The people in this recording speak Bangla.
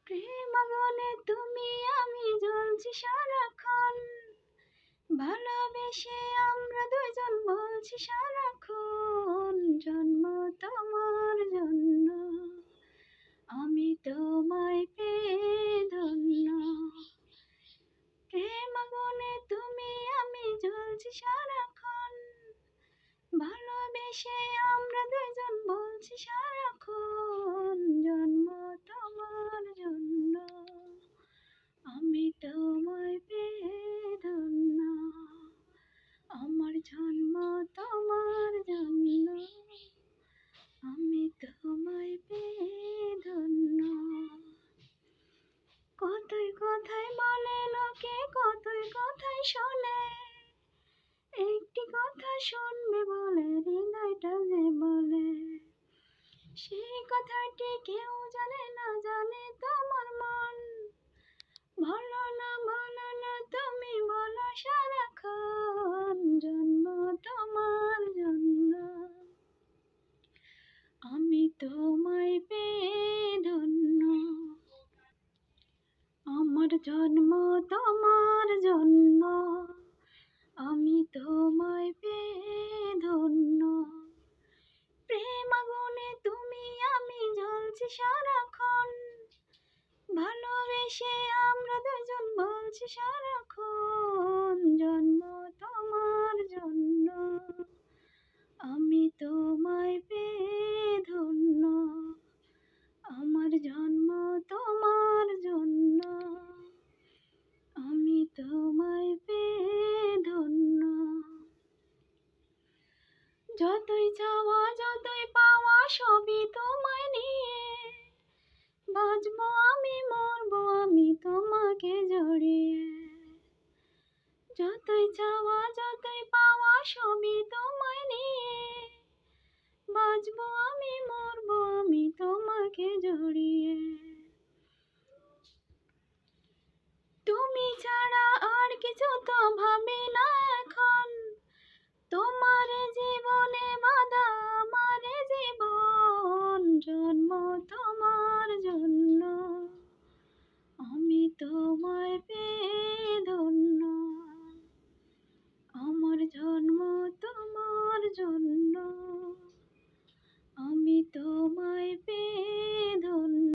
প্রেম আগুনে তুমি আমি জ্বলছি সারাক্ষণ, ভালোবেসে আমরা দুজন বলছি সারাক্ষণ, জন্ম তোমার জন্য আমি তোমায় পেয়ে ধন্য। প্রেম আগুনে তুমি আমি জ্বলছি সারাক্ষণ, ভালোবেসে আমরা দুজন বলছি সারাক্ষণ, জন্ম তোমার জন্য আমি তোমায় পেয়ে ধন্য। আমার জন্ম তোমার জন্য আমি তোমায় পেয়ে ধন্য। কতই কথাই বলে লোকে, কতই কথাই শোনে, একটি কথা শুনবে বলে হৃদয়টা যে বলে, সেই কথাটি কেউ জানে না, জানে তোমার মন। বলো না তুমি বলো সারাক্ষণ, জন্ম তোমার জন্য আমি তোমায় পেয়ে ধন্য। আমার জন্ম তোমার জন্য আমি তোমায় পেয়ে ধন্য। প্রেম আগুনে তুমি আমি জ্বলছি সারাক্ষণ, ভালোবেসে আমরা দুজন বলছি সারাক্ষণ, জন্ম তোমার জন্য আমি তোমায় পেয়ে ধন্য। আমার জন্ম তোমার জন্য আমি তোমায় পেয়ে ধন্য। যতই চাওয়া যতই পাওয়া সবই তোমায় নিয়ে, বাঁচবো আমি মরবো আমি তোমাকে জড়িয়ে। যতই চাওয়া যতই পাওয়া সবই তোমায় নিয়ে, বাঁচবো আমি মরবো আমি তোমাকে জড়িয়ে। তুমি ছাড়া আর কিছু তো ভাবি না